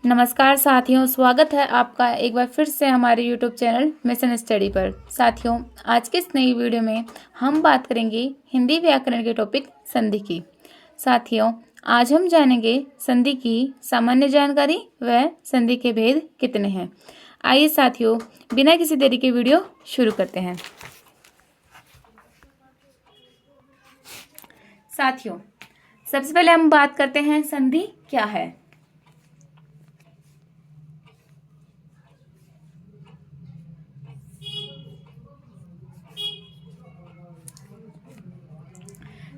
नमस्कार साथियों, स्वागत है आपका एक बार फिर से हमारे YouTube चैनल मिशन स्टडी पर। साथियों, आज के इस नई वीडियो में हम बात करेंगे हिंदी व्याकरण के टॉपिक संधि की। साथियों, आज हम जानेंगे संधि की सामान्य जानकारी व संधि के भेद कितने हैं। आइए साथियों, बिना किसी देरी के वीडियो शुरू करते हैं। साथियों, सबसे पहले हम बात करते हैं संधि क्या है।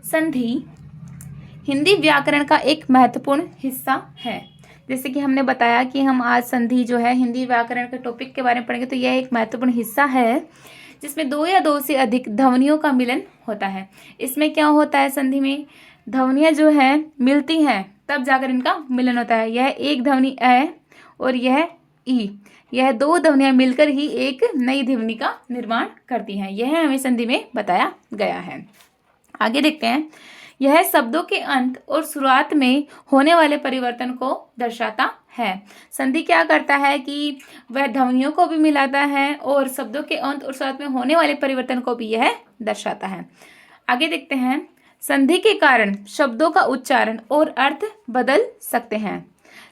संधि हिंदी व्याकरण का एक महत्वपूर्ण हिस्सा है। जैसे कि हमने बताया कि हम आज संधि जो है हिंदी व्याकरण के टॉपिक के बारे में पढ़ेंगे, तो यह एक महत्वपूर्ण हिस्सा है जिसमें दो या दो से अधिक ध्वनियों का मिलन होता है। इसमें क्या होता है, संधि में ध्वनियाँ जो है मिलती हैं तब जाकर इनका मिलन होता है। यह एक ध्वनि अ और यह ई, यह दो ध्वनियाँ मिलकर ही एक नई ध्वनि का निर्माण करती हैं। यह हमें संधि में बताया गया है। आगे देखते हैं। यह शब्दों के अंत और शुरुआत में होने वाले परिवर्तन को दर्शाता है। संधि क्या करता है कि वह ध्वनियों को भी मिलाता है और शब्दों के अंत और शुरुआत में होने वाले परिवर्तन को भी यह दर्शाता है। आगे देखते हैं। संधि के कारण शब्दों का उच्चारण और अर्थ बदल सकते हैं।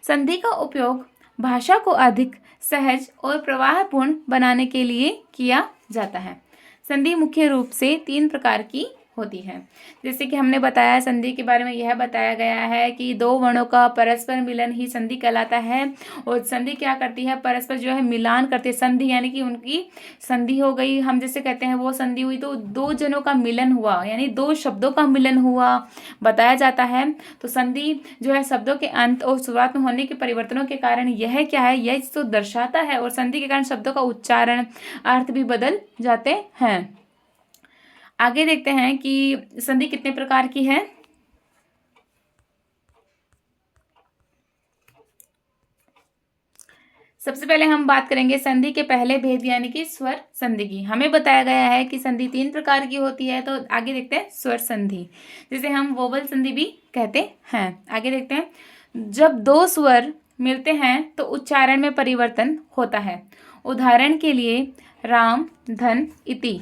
संधि का उपयोग भाषा को अधिक सहज और प्रवाहपूर्ण बनाने के लिए किया जाता है। संधि मुख्य रूप से 3 प्रकार की होती है। जैसे कि हमने बताया, संधि के बारे में यह बताया गया है कि दो वर्णों का परस्पर मिलन ही संधि कहलाता है। और संधि क्या करती है, परस्पर जो है मिलान करती है। संधि यानी कि उनकी संधि हो गई, हम जैसे कहते हैं वो संधि हुई, तो दो जनों का मिलन हुआ, यानी दो शब्दों का मिलन हुआ बताया जाता है। तो संधि जो है शब्दों के अंत और शुरुआत में होने के परिवर्तनों के कारण यह क्या है, यह तो दर्शाता है। और संधि के कारण शब्दों का उच्चारण, अर्थ भी बदल जाते हैं। आगे देखते हैं कि संधि कितने प्रकार की है। सबसे पहले हम बात करेंगे संधि के पहले भेद यानी कि स्वर संधि की। हमें बताया गया है कि संधि 3 प्रकार की होती है। तो आगे देखते हैं स्वर संधि, जिसे हम वोवल संधि भी कहते हैं। आगे देखते हैं। जब दो स्वर मिलते हैं तो उच्चारण में परिवर्तन होता है। उदाहरण के लिए राम धन इति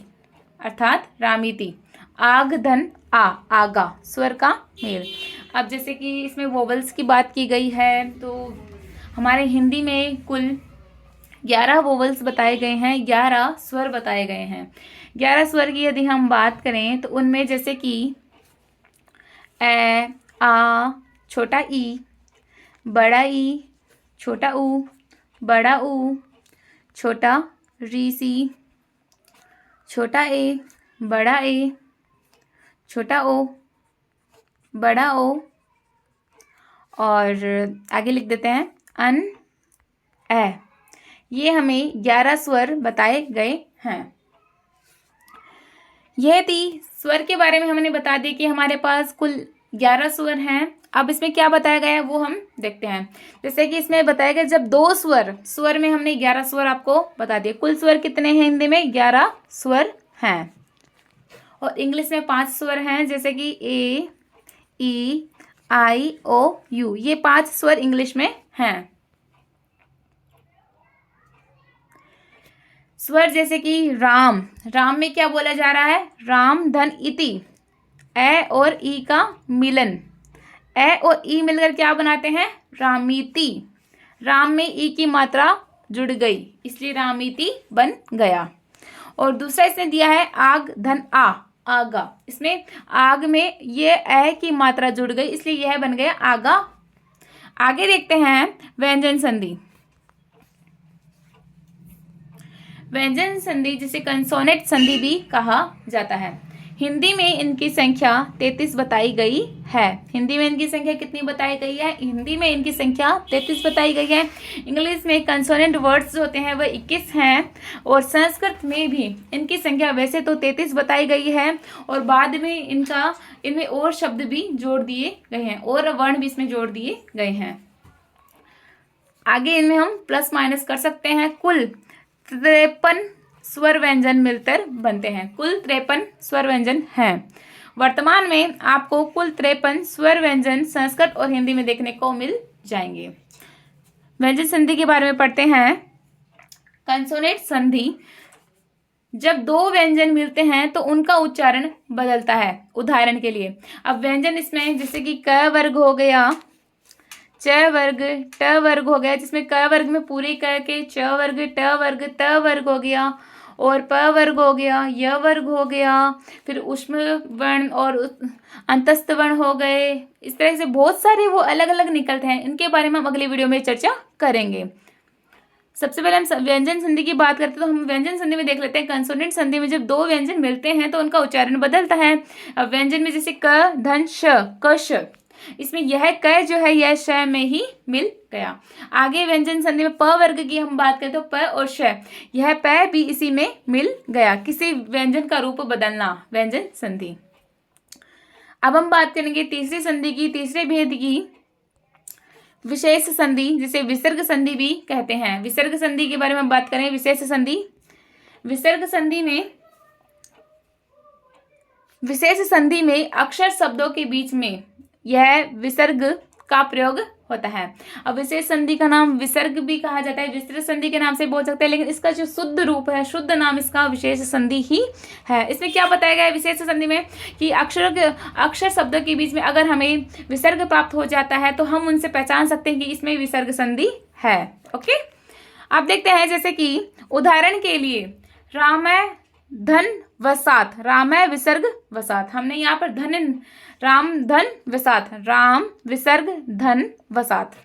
अर्थात रामिति, आग धन आ आगा, स्वर का मेल। अब जैसे कि इसमें वोवल्स की बात की गई है, तो हमारे हिंदी में कुल 11 वोवल्स बताए गए हैं, 11 स्वर बताए गए हैं। 11 स्वर की यदि हम बात करें तो उनमें जैसे कि ए, आ, छोटा ई, बड़ा ई, छोटा ऊ, बड़ा ऊ, छोटा रीसी, छोटा ए, बड़ा ए, छोटा ओ, बड़ा ओ, और आगे लिख देते हैं अन ए। ये हमें 11 स्वर बताए गए हैं। यह थी स्वर के बारे में हमने बता दिया कि हमारे पास कुल 11 स्वर हैं। अब इसमें क्या बताया गया है वो हम देखते हैं। जैसे कि इसमें बताया गया जब दो स्वर में हमने 11 स्वर आपको बता दिए। कुल स्वर कितने हैं हिंदी में? 11 स्वर हैं। और इंग्लिश में 5 स्वर हैं, जैसे कि ए, ई, आई, ओ, यू। ये 5 स्वर इंग्लिश में हैं। स्वर जैसे कि राम, राम में क्या बोला जा रहा है? राम धन इति, ए और ई का मिलन। ए और ई मिलकर क्या बनाते हैं? रामिति। राम में ई की मात्रा जुड़ गई, इसलिए रामिति बन गया। और दूसरा इसने दिया है आग धन आ, आगा। इसमें आग में ये ए की मात्रा जुड़ गई, इसलिए यह बन गया आगा। आगे देखते हैं व्यंजन संधि। व्यंजन संधि जिसे कंसोनेंट संधि भी कहा जाता है। हिंदी में इनकी संख्या 33 बताई गई है। हिंदी में इनकी संख्या कितनी बताई गई है? हिंदी में इनकी संख्या 33 बताई गई है। इंग्लिश में कंसोनेंट वर्ड्स होते हैं वह 21 हैं। और संस्कृत में भी इनकी संख्या वैसे तो 33 बताई गई है, और बाद में इनमें और शब्द भी जोड़ दिए गए हैं, और वर्ण भी इसमें जोड़ दिए गए हैं। आगे इनमें हम प्लस माइनस कर सकते हैं। कुल 53 स्वर व्यंजन मिलकर बनते हैं। कुल 53 स्वर व्यंजन हैं। वर्तमान में आपको कुल 53 स्वर व्यंजन संस्कृत और हिंदी में देखने को मिल जाएंगे। व्यंजन संधि के बारे में पढ़ते हैं। कंसोनेंट संधि, जब दो व्यंजन मिलते हैं तो उनका उच्चारण बदलता है। उदाहरण के लिए अब व्यंजन इसमें जैसे कि क वर्ग हो गया, च वर्ग, ट वर्ग हो गया, जिसमें क वर्ग में पूरे क के, च वर्ग, ट वर्ग, त वर्ग हो गया, और प वर्ग हो गया, य वर्ग हो गया, फिर ऊष्म वर्ण और अंतस्थ वर्ण हो गए। इस तरह से बहुत सारे वो अलग अलग निकलते हैं। इनके बारे में हम अगली वीडियो में चर्चा करेंगे। सबसे पहले हम व्यंजन संधि की बात करते हैं, तो हम व्यंजन संधि में देख लेते हैं। कंसोनेंट संधि में जब दो व्यंजन मिलते हैं तो उनका उच्चारण बदलता है। अब व्यंजन में जैसे क धन श, कश, इसमें यह क जो है यह श में ही मिल गया। आगे व्यंजन संधि में प वर्ग की हम बात करें तो प और श, यह प भी इसी में मिल गया। किसी व्यंजन का रूप बदलना, व्यंजन संधि। अब हम बात करेंगे तीसरी संधि की, तीसरे भेद की, विशेष संधि, जिसे विसर्ग संधि भी कहते हैं। विसर्ग संधि के बारे में बात करें। विशेष संधि, विसर्ग संधि में, विशेष संधि में अक्षर शब्दों के बीच में यह विसर्ग का प्रयोग होता है। अब विशेष संधि का नाम विसर्ग भी कहा जाता है, विस्तृत संधि के नाम से बोल सकते हैं, लेकिन इसका जो शुद्ध रूप है, शुद्ध नाम इसका विशेष संधि ही है। इसमें क्या बताया गया है विशेष संधि में कि अक्षर शब्दों के बीच में अगर हमें विसर्ग प्राप्त हो जाता है तो हम उनसे पहचान सकते हैं कि इसमें विसर्ग संधि है। ओके, आप देखते हैं जैसे कि उदाहरण के लिए राम धन वसात, राम विसर्ग वसात, हमने यहाँ पर धन, राम धन वसात, राम विसर्ग धन वसात,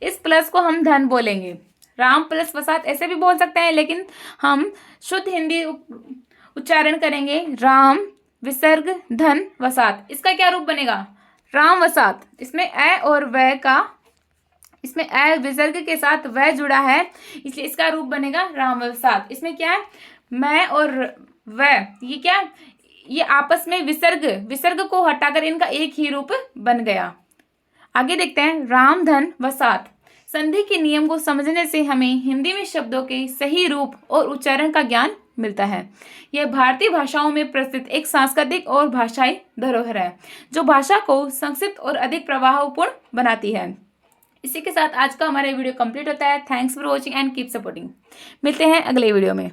इस प्लस को हम धन बोलेंगे। राम प्लस वसात ऐसे भी बोल सकते हैं, लेकिन हम शुद्ध हिंदी उच्चारण करेंगे राम विसर्ग धन वसात। इसका क्या रूप बनेगा? राम वसात। इसमें अ और व का, इसमें अ विसर्ग के साथ व जुड़ा है, इसलिए इसका रूप बनेगा राम वसात। इसमें क्या है? मैं और व, ये क्या, ये आपस में विसर्ग को हटाकर इनका एक ही रूप बन गया। आगे देखते हैं राम धन वसात। संधि के नियम को समझने से हमें हिंदी में शब्दों के सही रूप और उच्चारण का ज्ञान मिलता है। यह भारतीय भाषाओं में प्रसिद्ध एक सांस्कृतिक और भाषाई धरोहर है, जो भाषा को संक्षिप्त और अधिक प्रभावपूर्ण बनाती है। इसी के साथ आज का हमारा वीडियो कंप्लीट होता है। Thanks for watching and keep supporting. मिलते हैं अगले वीडियो में।